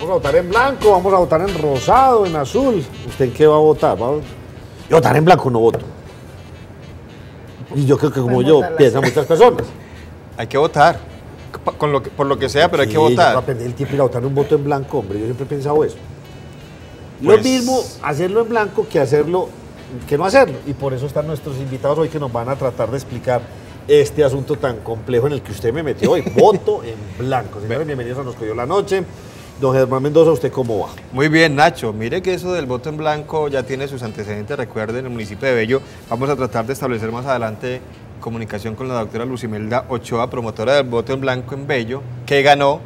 Vamos a votar en blanco, vamos a votar en rosado, en azul. ¿Usted en qué va a votar? Yo votar en blanco no voto. Y yo creo que como yo piensan muchas personas. Hay que votar, por lo que sea, pero hay que votar. Yo voy a perder el tiempo y ir a votar un voto en blanco, hombre. Yo siempre he pensado eso. Pues, lo mismo hacerlo en blanco que hacerlo, que no hacerlo. Y por eso están nuestros invitados hoy que nos van a tratar de explicar este asunto tan complejo en el que usted me metió hoy. Voto en blanco. Señores, bienvenidos a Nos Cogió la Noche. Don Germán Mendoza, ¿usted cómo va? Muy bien, Nacho. Mire que eso del voto en blanco ya tiene sus antecedentes. Recuerden, en el municipio de Bello vamos a tratar de establecer más adelante comunicación con la doctora Lucimelda Ochoa, promotora del voto en blanco en Bello, que ganó.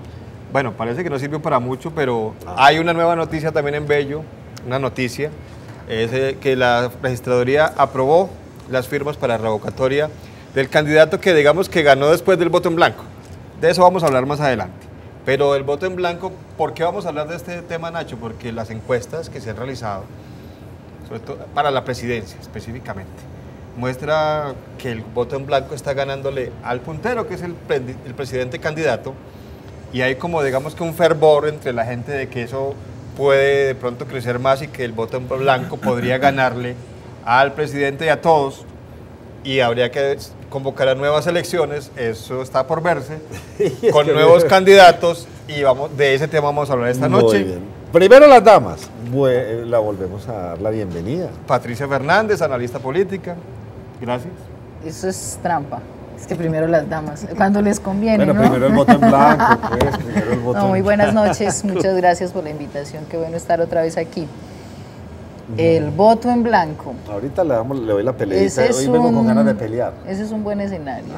Bueno, parece que no sirvió para mucho, pero hay una nueva noticia también en Bello. Una noticia es que la registraduría aprobó las firmas para revocatoria del candidato que digamos que ganó después del voto en blanco. De eso vamos a hablar más adelante. Pero el voto en blanco, ¿por qué vamos a hablar de este tema, Nacho? Porque las encuestas que se han realizado, sobre todo para la presidencia específicamente, muestra que el voto en blanco está ganándole al puntero, que es el presidente candidato, y hay como digamos que un fervor entre la gente de que eso puede de pronto crecer más y que el voto en blanco podría ganarle al presidente y a todos, y habría que convocar a nuevas elecciones, eso está por verse, con nuevos candidatos, y de ese tema vamos a hablar esta noche. Muy bien. Primero las damas, la volvemos a dar la bienvenida. Patricia Fernández, analista política, gracias. Eso es trampa, es que primero las damas, cuando les conviene, bueno, ¿no? primero el voto en blanco, pues, primero el voto no, muy buenas blanco. noches, muchas gracias por la invitación, qué bueno estar otra vez aquí. El voto en blanco. Ahorita le doy la peleita. Hoy vengo con ganas de pelear. Ese es un buen escenario.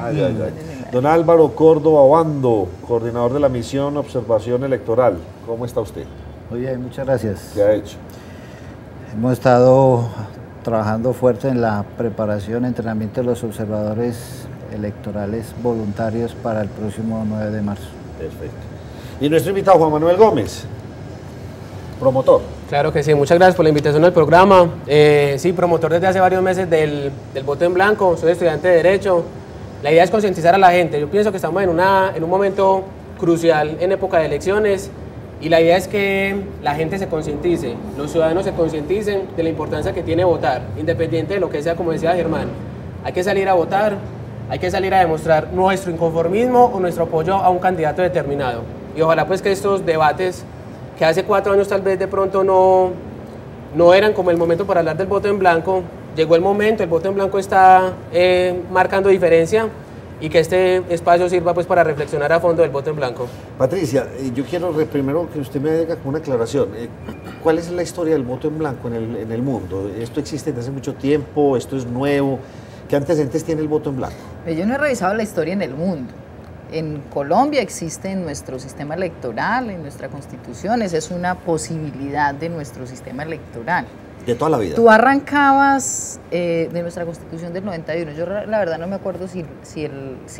Don Álvaro Córdoba Obando, coordinador de la misión Observación Electoral. ¿Cómo está usted? Muy bien, muchas gracias. ¿Qué ha hecho? Hemos estado trabajando fuerte en la preparación, entrenamiento de los observadores electorales voluntarios para el próximo 9 de marzo. Perfecto. Y nuestro invitado, Juan Manuel Gómez, promotor. Claro que sí, muchas gracias por la invitación al programa. Sí, promotor desde hace varios meses del voto en blanco, soy estudiante de Derecho. La idea es concientizar a la gente. Yo pienso que estamos en un momento crucial en época de elecciones y la idea es que la gente se concientice, los ciudadanos se concienticen de la importancia que tiene votar, independiente de lo que sea, como decía Germán. Hay que salir a votar, hay que salir a demostrar nuestro inconformismo o nuestro apoyo a un candidato determinado. Y ojalá pues que estos debates que hace 4 años tal vez de pronto no eran como el momento para hablar del voto en blanco, llegó el momento, el voto en blanco está marcando diferencia y que este espacio sirva pues para reflexionar a fondo del voto en blanco. Patricia, yo quiero primero que usted me haga una aclaración. ¿Cuál es la historia del voto en blanco en el mundo? ¿Esto existe desde hace mucho tiempo? ¿Esto es nuevo? ¿Qué antecedentes tiene el voto en blanco? Yo no he revisado la historia en el mundo. En Colombia existe en nuestro sistema electoral, en nuestra constitución, esa es una posibilidad de nuestro sistema electoral. De toda la vida. Tú arrancabas de nuestra constitución del 91, yo la verdad no me acuerdo si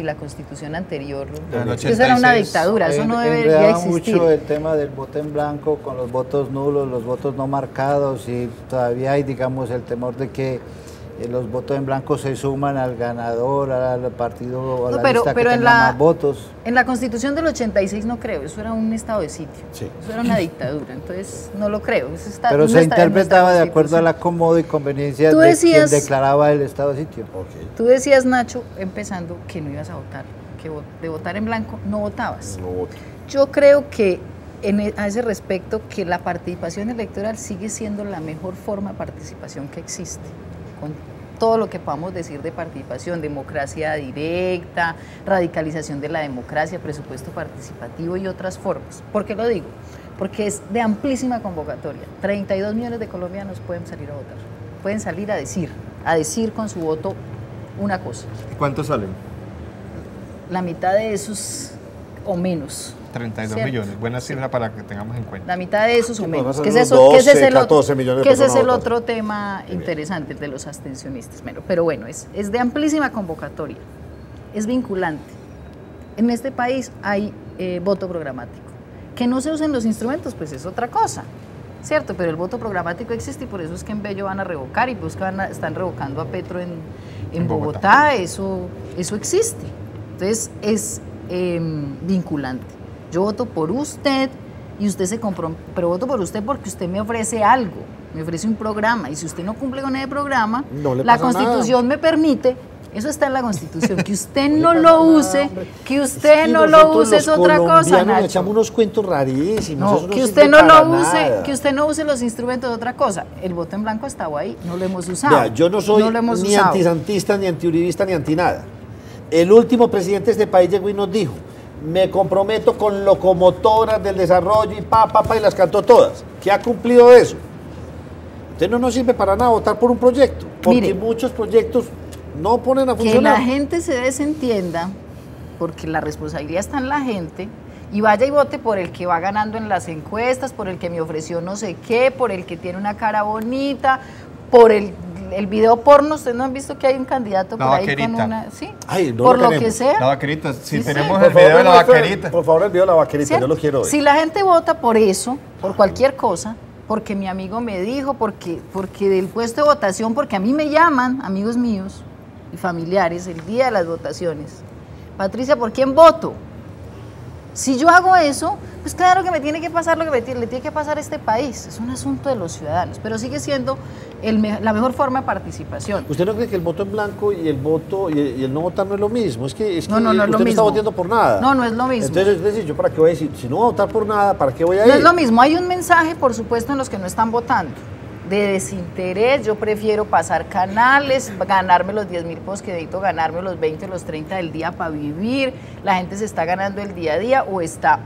la constitución anterior, eso era una dictadura, eso no debería existir. Mucho el tema del voto en blanco con los votos nulos, los votos no marcados y todavía hay digamos el temor de que los votos en blanco se suman al ganador, al partido, a la lista que tenga más votos. En la Constitución del 86 no creo, eso era un estado de sitio, sí. Eso era una dictadura, entonces no lo creo. Eso está, pero se interpretaba de acuerdo al acomodo y conveniencia de quien declaraba el estado de sitio. Okay. Tú decías, Nacho, empezando, que no ibas a votar, que de votar en blanco no votabas. No voté. Yo creo que a ese respecto, que la participación electoral sigue siendo la mejor forma de participación que existe. Con todo lo que podamos decir de participación, democracia directa, radicalización de la democracia, presupuesto participativo y otras formas. ¿Por qué lo digo? Porque es de amplísima convocatoria. 32 millones de colombianos pueden salir a votar, pueden salir a decir con su voto una cosa. ¿Cuántos salen? La mitad de esos o menos. 32 millones, buena cifra para que tengamos en cuenta. La mitad de esos o menos. ¿Qué es el otro tema interesante de los abstencionistas? Pero bueno, es de amplísima convocatoria, es vinculante. En este país hay voto programático. Que no se usen los instrumentos, pues es otra cosa, ¿cierto? Pero el voto programático existe y por eso es que en Bello van a revocar y pues que están revocando a Petro en Bogotá, eso existe. Entonces es vinculante. Yo voto por usted y usted se compromete, pero voto por usted porque usted me ofrece algo, me ofrece un programa, y si usted no cumple con ese programa, No le la pasa Constitución nada. me permite, eso está en la Constitución, que usted no lo use, que usted no lo use es otra cosa, Le echamos Nacho. unos cuentos rarísimos. No, eso que sirve usted no para lo use, nada. que usted no use los instrumentos de otra cosa. El voto en blanco estaba ahí, no lo hemos usado. Vea, yo no soy lo hemos ni usado. antisantista, ni antiuribista, ni anti nada. El último presidente de este país llegó y nos dijo: me comprometo con locomotoras del desarrollo y las cantó todas. ¿Qué ha cumplido de eso? Entonces no nos sirve para nada votar por un proyecto, porque Mire, muchos proyectos no ponen a Que funcionar. la gente se desentienda, porque la responsabilidad está en la gente, y vaya y vote por el que va ganando en las encuestas, por el que me ofreció no sé qué, por el que tiene una cara bonita, por el video porno. Ustedes no han visto que hay un candidato por La ahí con vaquerita. una... Sí, Ay, no por lo lo que queremos. sea. La vaquerita, si Sí, tenemos sí. el video de la muestre, vaquerita. por favor, el video de la vaquerita, ¿Cierto? yo lo quiero ver. Si la gente vota por eso, por cualquier cosa, porque mi amigo me dijo, porque del puesto de votación, porque a mí me llaman, amigos míos y familiares, el día de las votaciones: Patricia, ¿por quién voto? Si yo hago eso, pues claro que me tiene que pasar lo que le tiene que pasar a este país. Es un asunto de los ciudadanos, pero sigue siendo la mejor forma de participación. ¿Usted no cree que el voto en blanco y el voto y el no votar no es lo mismo? Es que No, no es usted lo no está mismo. votando por nada. No, no es lo mismo. Entonces, es decir, ¿yo para qué voy a decir? Si no voy a votar por nada, ¿para qué voy a ir? No es lo mismo, hay un mensaje, por supuesto, en los que no están votando, de desinterés. Yo prefiero pasar canales, ganarme los 10.000 pesos que necesito, ganarme los 20 o los 30 del día para vivir. La gente se está ganando el día a día o está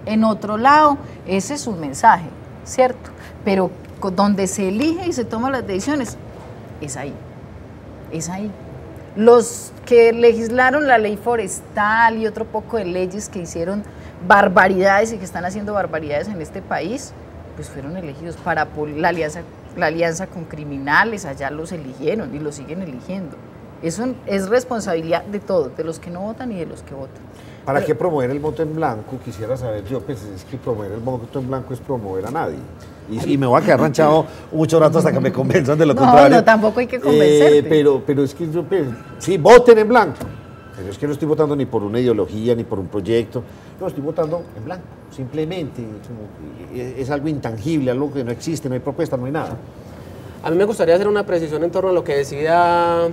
en otro lado. Ese es un mensaje, ¿cierto? Pero donde se elige y se toman las decisiones, es ahí, es ahí. Los que legislaron la ley forestal y otro poco de leyes que hicieron barbaridades y que están haciendo barbaridades en este país, pues fueron elegidos para la alianza con criminales. Allá los eligieron y los siguen eligiendo. Eso es responsabilidad de todos, de los que no votan y de los que votan. ¿Para qué promover el voto en blanco? Quisiera saber yo, pues es que promover el voto en blanco es promover a nadie. Y me voy a quedar ranchado mucho rato hasta que me convenzan de lo contrario. No, tampoco hay que convencerte. Pero es que yo, pues, sí, voten en blanco. Pero es que no estoy votando ni por una ideología, ni por un proyecto. No, estoy votando en blanco. Simplemente es algo intangible, algo que no existe, no hay propuesta, no hay nada. A mí me gustaría hacer una precisión en torno a lo que decía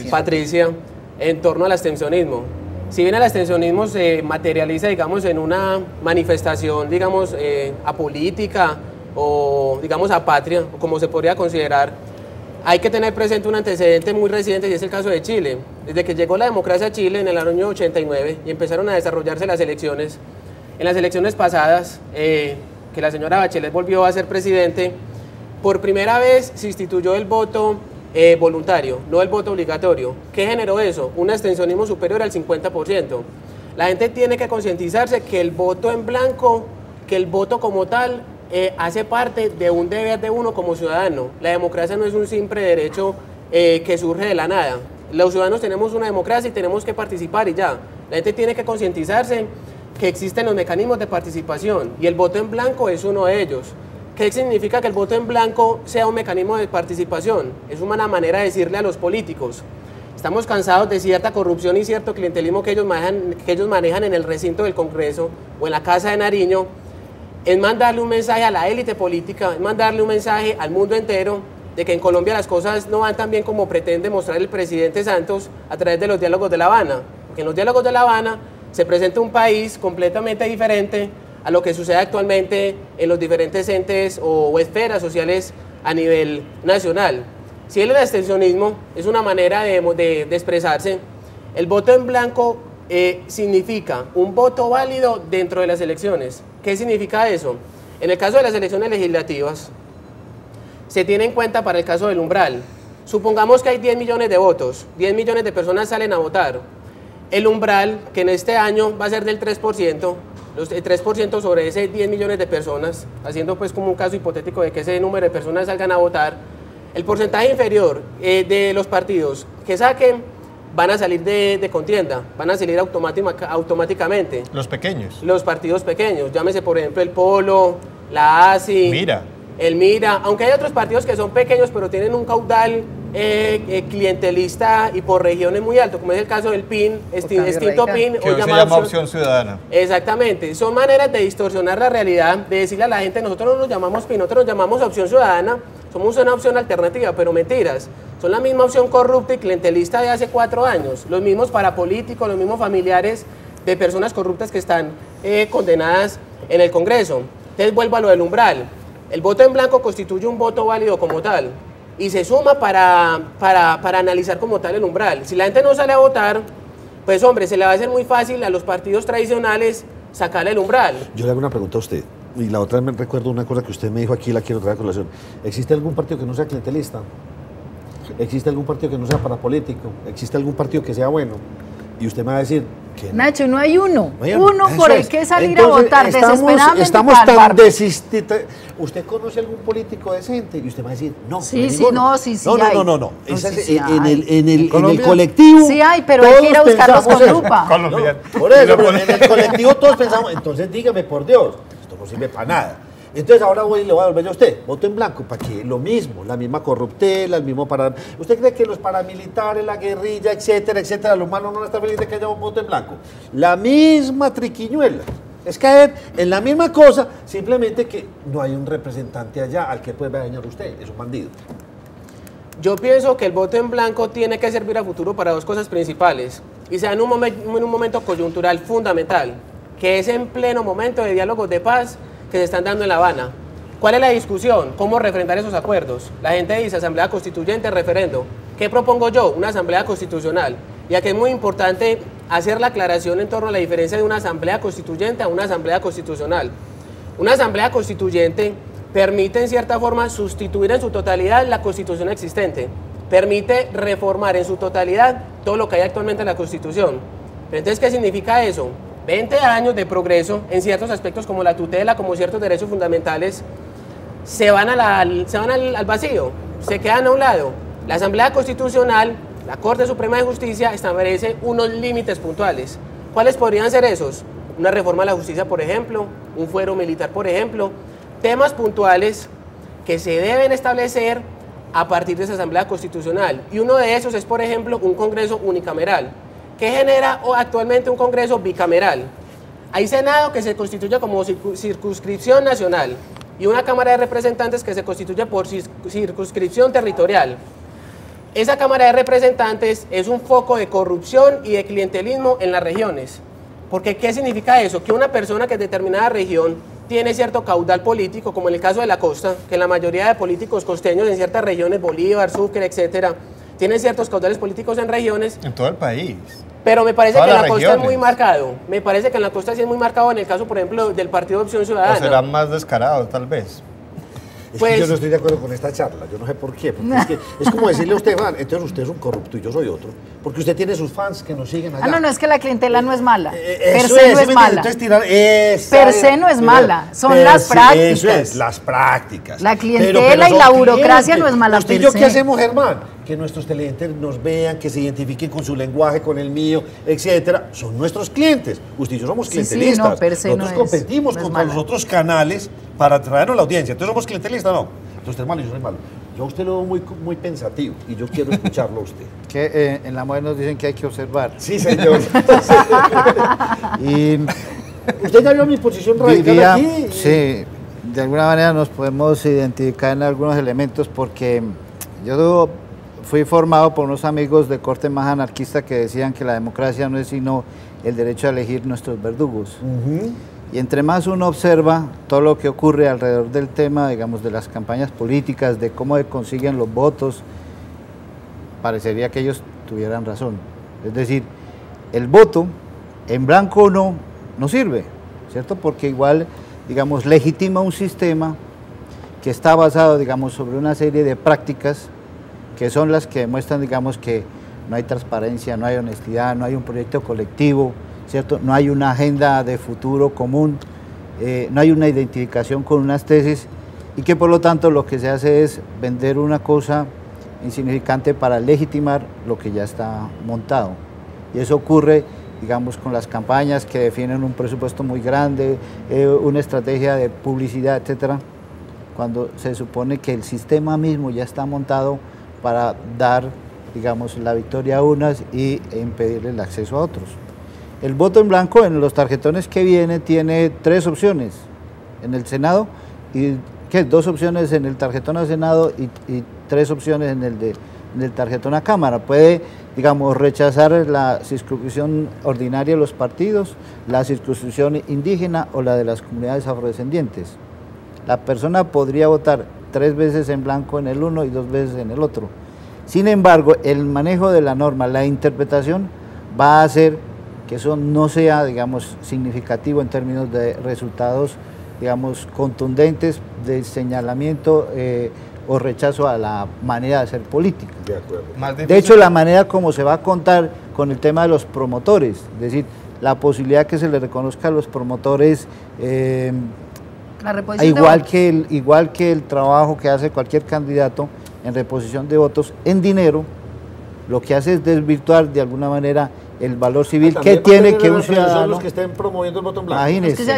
Patricia en torno al abstencionismo. Si bien el abstencionismo se materializa, digamos, en una manifestación, digamos, apolítica o, digamos, apatria, o como se podría considerar, hay que tener presente un antecedente muy reciente, y es el caso de Chile. Desde que llegó la democracia a Chile en el año 89 y empezaron a desarrollarse las elecciones, en las elecciones pasadas, que la señora Bachelet volvió a ser presidente, por primera vez se instituyó el voto voluntario, no el voto obligatorio. ¿Qué generó eso? Un abstencionismo superior al 50%. La gente tiene que concientizarse que el voto en blanco, que el voto como tal, hace parte de un deber de uno como ciudadano. La democracia no es un simple derecho que surge de la nada. Los ciudadanos tenemos una democracia y tenemos que participar y ya. La gente tiene que concientizarse que existen los mecanismos de participación y el voto en blanco es uno de ellos. ¿Qué significa que el voto en blanco sea un mecanismo de participación? Es una manera de decirle a los políticos: estamos cansados de cierta corrupción y cierto clientelismo que ellos manejan en el recinto del Congreso o en la Casa de Nariño. Es mandarle un mensaje a la élite política, es mandarle un mensaje al mundo entero de que en Colombia las cosas no van tan bien como pretende mostrar el presidente Santos a través de los diálogos de La Habana. Porque en los diálogos de La Habana se presenta un país completamente diferente a lo que sucede actualmente en los diferentes entes o esferas sociales a nivel nacional. Si el abstencionismo es una manera de expresarse, el voto en blanco significa un voto válido dentro de las elecciones. ¿Qué significa eso? En el caso de las elecciones legislativas, se tiene en cuenta para el caso del umbral. Supongamos que hay 10 millones de votos, 10 millones de personas salen a votar. El umbral, que en este año va a ser del 3%, el 3% sobre ese 10 millones de personas, haciendo pues como un caso hipotético de que ese número de personas salgan a votar, el porcentaje inferior de los partidos que saquen van a salir de contienda, van a salir automáticamente. Los pequeños. Los partidos pequeños, llámese por ejemplo el Polo, la ASI, Mira. el MIRA, aunque hay otros partidos que son pequeños pero tienen un caudal clientelista y por regiones muy alto, como es el caso del PIN, extinto PIN, que hoy se llama opción ciudadana. Exactamente, son maneras de distorsionar la realidad, de decirle a la gente, nosotros no nos llamamos PIN, nosotros nos llamamos opción ciudadana, somos una opción alternativa, pero mentiras, son la misma opción corrupta y clientelista de hace 4 años, los mismos parapolíticos, los mismos familiares de personas corruptas que están condenadas en el Congreso. Entonces vuelvo a lo del umbral, el voto en blanco constituye un voto válido como tal, y se suma para analizar como tal el umbral. Si la gente no sale a votar, pues hombre, se le va a hacer muy fácil a los partidos tradicionales sacarle el umbral. Yo le hago una pregunta a usted, y la otra me recuerdo una cosa que usted me dijo aquí, la quiero traer a colación. ¿Existe algún partido que no sea clientelista? ¿Existe algún partido que no sea parapolítico? ¿Existe algún partido que sea bueno? Y usted me va a decir que no. Nacho, no hay uno. Bueno, uno por el que salir a votar desesperadamente. Estamos tan desistidos. ¿Usted conoce algún político decente? Y usted me va a decir, no. Sí, sí, ninguno. no, sí, sí. No. Sí, En el colectivo. Sí hay, pero hay que ir a buscarlos con lupa. Colombiano. Por eso, pero en el colectivo todos pensamos, entonces dígame por Dios, esto no sirve para nada. Entonces ahora voy y le voy a volver a usted, voto en blanco, ¿para qué? Lo mismo, la misma corruptela, el mismo para... ¿Usted cree que los paramilitares, la guerrilla, etcétera, los malos no van a estar felices de que haya un voto en blanco? La misma triquiñuela, es caer en la misma cosa, simplemente que no hay un representante allá al que puede dañar usted, es un bandido. Yo pienso que el voto en blanco tiene que servir a futuro para 2 cosas principales, y sea en un momento coyuntural fundamental, que es en pleno momento de diálogos de paz que se están dando en La Habana. ¿Cuál es la discusión? ¿Cómo refrendar esos acuerdos? La gente dice asamblea constituyente, referendo. ¿Qué propongo yo? Una asamblea constitucional. Y aquí es muy importante hacer la aclaración en torno a la diferencia de una asamblea constituyente a una asamblea constitucional. Una asamblea constituyente permite en cierta forma sustituir en su totalidad la constitución existente. Permite reformar en su totalidad todo lo que hay actualmente en la constitución. Pero entonces, ¿qué significa eso? 20 años de progreso en ciertos aspectos como la tutela, como ciertos derechos fundamentales, se van al vacío, se quedan a un lado. La Asamblea Constitucional, la Corte Suprema de Justicia, establece unos límites puntuales. ¿Cuáles podrían ser esos? Una reforma a la justicia, por ejemplo, un fuero militar, por ejemplo, temas puntuales que se deben establecer a partir de esa Asamblea Constitucional. Y uno de esos es, por ejemplo, un Congreso unicameral, que genera actualmente un Congreso bicameral. Hay Senado que se constituye como circunscripción nacional y una Cámara de Representantes que se constituye por circunscripción territorial. Esa Cámara de Representantes es un foco de corrupción y de clientelismo en las regiones. Porque, ¿qué significa eso? Que una persona que en determinada región tiene cierto caudal político, como en el caso de la costa, que la mayoría de políticos costeños en ciertas regiones, Bolívar, Sucre, etcétera, tienen ciertos caudales políticos en regiones. En todo el país. Pero me parece que en la costa regiones. es muy marcado. Me parece que en la costa sí es muy marcado en el caso, por ejemplo, del Partido de Opción Ciudadana. O será más descarado, tal vez. Es Pues- que yo no estoy de acuerdo con esta charla, yo no sé por qué, porque es como decirle a usted, man, entonces usted es un corrupto y yo soy otro, porque usted tiene sus fans que nos siguen allá. No, es que la clientela no es mala. Per Eso se no ¿sí es me mala. entiende? Entonces tirar Per se no es mala, son las prácticas. Eso es, las prácticas. La clientela y la son burocracia no es mala ¿Usted y per yo se. qué hacemos, Germán? Que nuestros televidentes nos vean, que se identifiquen con su lenguaje, con el mío, etcétera. Son nuestros clientes. Usted y yo somos Sí, sí, clientelistas. no, per se Nosotros no es- competimos no es contra mala. los otros canales para traernos la audiencia. Entonces somos clientelistas, ¿no? Entonces usted es malo y yo soy malo. Yo a usted lo veo muy pensativo y yo quiero escucharlo a usted. Que en la mujer nos dicen que hay que observar. Sí, señor. Y ¿Usted ya vio mi posición radical diría, aquí? sí, de alguna manera nos podemos identificar en algunos elementos porque yo fui formado por unos amigos de corte más anarquista que decían que la democracia no es sino el derecho a elegir nuestros verdugos. Y entre más uno observa todo lo que ocurre alrededor del tema, digamos, de las campañas políticas, de cómo se consiguen los votos, parecería que ellos tuvieran razón. Es decir, el voto en blanco no sirve, ¿cierto? Porque igual, digamos, legitima un sistema que está basado, digamos, sobre una serie de prácticas que son las que demuestran, digamos, que no hay transparencia, no hay honestidad, no hay un proyecto colectivo, ¿cierto? No hay una agenda de futuro común, no hay una identificación con unas tesis y que por lo tanto lo que se hace es vender una cosa insignificante para legitimar lo que ya está montado. Y eso ocurre, digamos, con las campañas que definen un presupuesto muy grande, una estrategia de publicidad, etcétera, cuando se supone que el sistema mismo ya está montado para dar, digamos, la victoria a unas y impedirle el acceso a otros. El voto en blanco en los tarjetones que viene tiene 3 opciones en el Senado y 2 opciones en el tarjetón al Senado y 3 opciones en el tarjetón a Cámara. Puede, digamos, rechazar la circunscripción ordinaria de los partidos, la circunscripción indígena o la de las comunidades afrodescendientes. La persona podría votar 3 veces en blanco en el uno y 2 veces en el otro. Sin embargo, el manejo de la norma, la interpretación, va a hacer que eso no sea, digamos, significativo en términos de resultados, digamos, contundentes de señalamiento o rechazo a la manera de hacer política. De acuerdo. De hecho, la manera como se va a contar con el tema de los promotores, es decir, la posibilidad que se le reconozca a los promotores, igual que el trabajo que hace cualquier candidato en reposición de votos en dinero, lo que hace es desvirtuar de alguna manera el valor civil que tiene que un ciudadano. Son los que estén promoviendo el voto en blanco. Los que se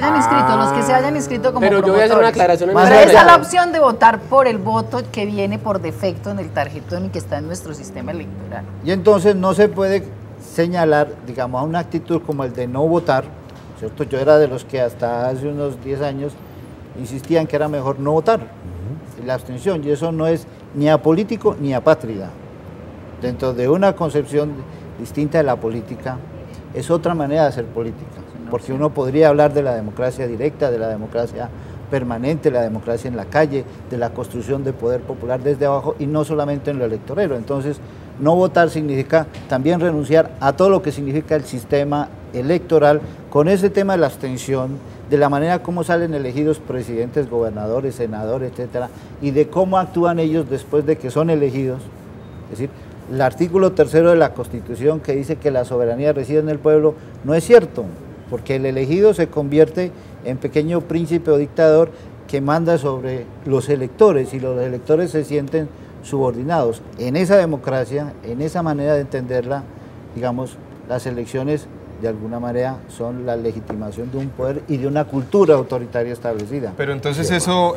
hayan inscrito como pero promotores. yo voy a hacer una aclaración. Pero está la opción de votar por el voto que viene por defecto en el tarjetón y que está en nuestro sistema electoral. Y entonces no se puede señalar, digamos, a una actitud como el de no votar, ¿cierto? Yo era de los que hasta hace unos 10 años insistían que era mejor no votar, la abstención, y eso no es ni apolítico ni apátrida. Dentro de una concepción distinta de la política, es otra manera de hacer política, porque uno podría hablar de la democracia directa, de la democracia permanente, la democracia en la calle, de la construcción de poder popular desde abajo y no solamente en lo electorero. Entonces, no votar significa también renunciar a todo lo que significa el sistema electoral, con ese tema de la abstención, de la manera como salen elegidos presidentes, gobernadores, senadores, etcétera, y de cómo actúan ellos después de que son elegidos. Es decir, el artículo 3 de la Constitución que dice que la soberanía reside en el pueblo no es cierto, porque el elegido se convierte en pequeño príncipe o dictador que manda sobre los electores y los electores se sienten subordinados. En esa democracia, en esa manera de entenderla, digamos, las elecciones de alguna manera son la legitimación de un poder y de una cultura autoritaria establecida. Pero entonces eso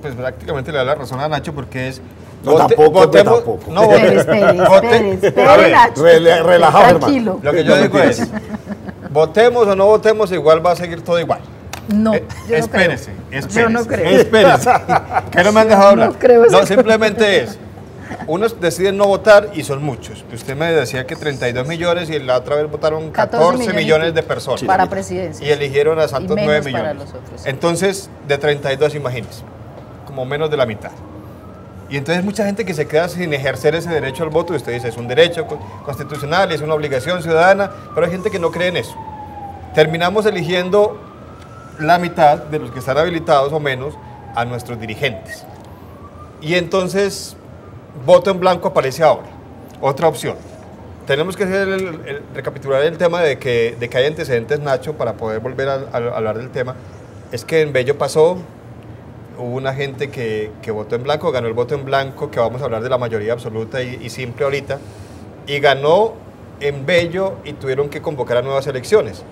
pues prácticamente le da la razón a Nacho porque es... No, tampoco. No, espere, Nacho. Relajado, tranquilo. hermano. Lo que yo digo es, votemos o no votemos, igual va a seguir todo igual. No, yo espérese, no creo. espérese. Yo no creo. Espérese. Que no me han dejado hablar. No creo eso. No, simplemente es, unos deciden no votar y son muchos. Usted me decía que 32 millones y la otra vez votaron 14 millones de personas. Para presidencia. Y eligieron a Santos 9 millones. Para los otros. Entonces, de 32, imagínense, como menos de la mitad. Y entonces mucha gente que se queda sin ejercer ese derecho al voto, y usted dice, es un derecho constitucional, es una obligación ciudadana, pero hay gente que no cree en eso. Terminamos eligiendo la mitad de los que están habilitados o menos a nuestros dirigentes. Y entonces, voto en blanco aparece ahora. Otra opción. Tenemos que recapitular el tema de que hay antecedentes, Nacho, para poder volver a hablar del tema. Es que en Bello pasó... Hubo una gente que votó en blanco, ganó el voto en blanco, que vamos a hablar de la mayoría absoluta y simple ahorita, y ganó en Bello y tuvieron que convocar a nuevas elecciones.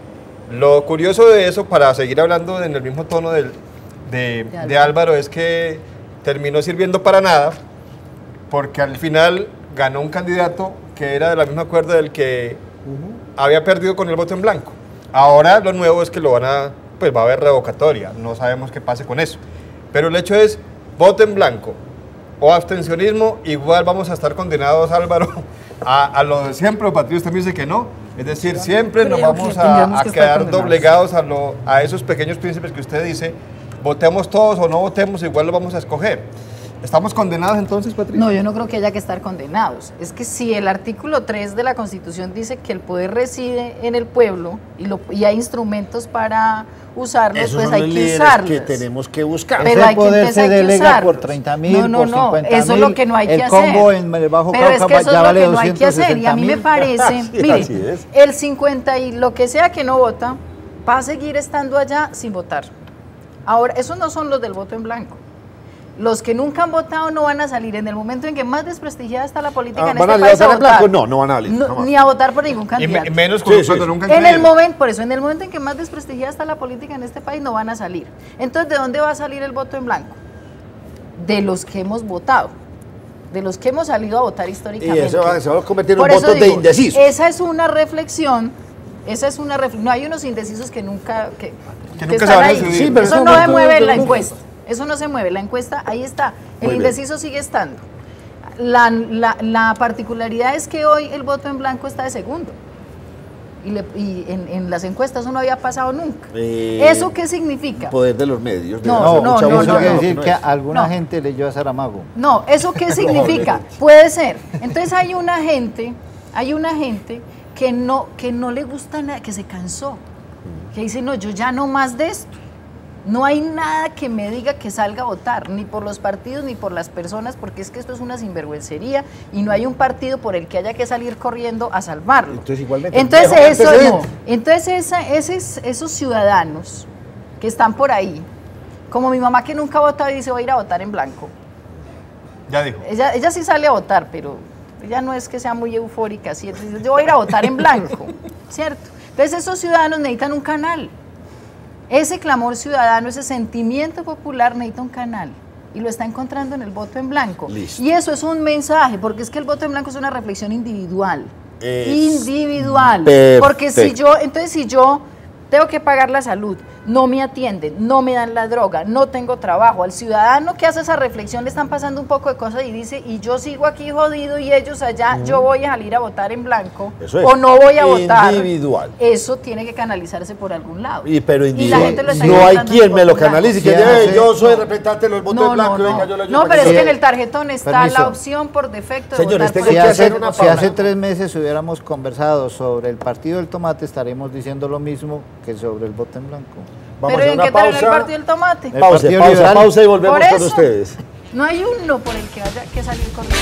Lo curioso de eso, para seguir hablando en el mismo tono de Álvaro, es que terminó sirviendo para nada, porque al final ganó un candidato que era de la misma cuerda del que había perdido con el voto en blanco. Ahora lo nuevo es que va a haber revocatoria, no sabemos qué pase con eso. Pero el hecho es, voto en blanco o abstencionismo, igual vamos a estar condenados, Álvaro, a lo de siempre, o Patricio usted me dice que no. Es decir, siempre nos vamos a quedar doblegados a esos pequeños príncipes que usted dice, votemos todos o no votemos, igual lo vamos a escoger. ¿Estamos condenados entonces, Patricia? No, yo no creo que haya que estar condenados. Es que si el artículo 3 de la Constitución dice que el poder reside en el pueblo y hay instrumentos para usarlos, esos pues son hay los que líderes usarlos. que tenemos que buscar. Pero hay que poder se delega usarlos. por 30.000, no, por 50.000. eso es lo que no hay que hacer. El combo en el Bajo Pero es que Cauca eso ya es vale lo que no hay que hacer. Y a mí me 260.000. parece, Sí, mire, así es. el 50 y lo que sea que no vota, va a seguir estando allá sin votar. Ahora, esos no son los del voto en blanco. Los que nunca han votado no van a salir en el momento en que más desprestigiada está la política en ¿Van este a país a votar en votar. blanco? No van a salir. Ni a votar por ningún candidato. Y menos Sí, cuando nunca han En el creído. momento, por eso, en el momento en que más desprestigiada está la política en este país, no van a salir. Entonces, ¿de dónde va a salir el voto en blanco? De los que hemos votado. de los que hemos salido a votar Y históricamente. eso se va a convertir en Por un eso voto de digo, indecisos. Esa es una reflexión. No hay unos indecisos que nunca nunca están se van a ahí. decidir. Sí, pero eso eso no no se mueve tuvo en la nunca. encuesta. Eso no se mueve. La encuesta ahí está. El Muy bien. indeciso sigue estando. La particularidad es que hoy el voto en blanco está de segundo. Y en las encuestas eso no había pasado nunca. ¿Eso qué significa? Poder de los medios. de No, la- no, mucha no, voz, no, Eso quiere no, decir no que es. alguna No. gente leyó a Saramago. No, ¿eso qué significa? Puede ser. Entonces hay una gente que no le gusta nada, que se cansó, que dice, no, yo ya no más de esto. No hay nada que me diga que salga a votar, ni por los partidos ni por las personas, porque es que esto es una sinvergüencería y no hay un partido por el que haya que salir corriendo a salvarlo. Entonces, igualmente, Entonces, mejor eso no. antecedente. Entonces esos ciudadanos que están por ahí, como mi mamá que nunca ha votado y dice voy a ir a votar en blanco. Ya dijo. Ella sí sale a votar, pero ella no es que sea muy eufórica, ¿cierto? Dice, yo voy a ir a votar en blanco, ¿cierto? Entonces esos ciudadanos necesitan un canal. Ese clamor ciudadano, ese sentimiento popular necesita un canal. Y lo está encontrando en el voto en blanco. Listo. Y eso es un mensaje, porque es que el voto en blanco es una reflexión individual. Es Individual. perfecto. Porque si yo tengo que pagar la salud, no me atienden, no me dan la droga, no tengo trabajo. Al ciudadano que hace esa reflexión le están pasando un poco de cosas y dice, y yo sigo aquí jodido y ellos allá, yo voy a salir a votar en blanco Eso es. o no voy a votar. Individual. Eso tiene que canalizarse por algún lado. Pero Y la gente lo está no hay encontrando en quien el me lo voto en canalice y blanco. que diga, Sí, yo sí. soy representante de los votos No, blancos, no, venga, no. yo le ayudo. No, pero es Sí. que en el tarjetón está Permiso. la opción por defecto de Señores, votar tengo por que el Si hacer blanco. una hace pausa. 3 meses hubiéramos conversado sobre el partido del tomate, estaremos diciendo lo mismo que sobre el voto en blanco. Vamos Pero a ¿en hacer qué una terminó el pausa. partido del tomate? Partido Liberal. Pausa y volvemos Por con eso. ustedes. No hay uno por el que haya que salir corriendo.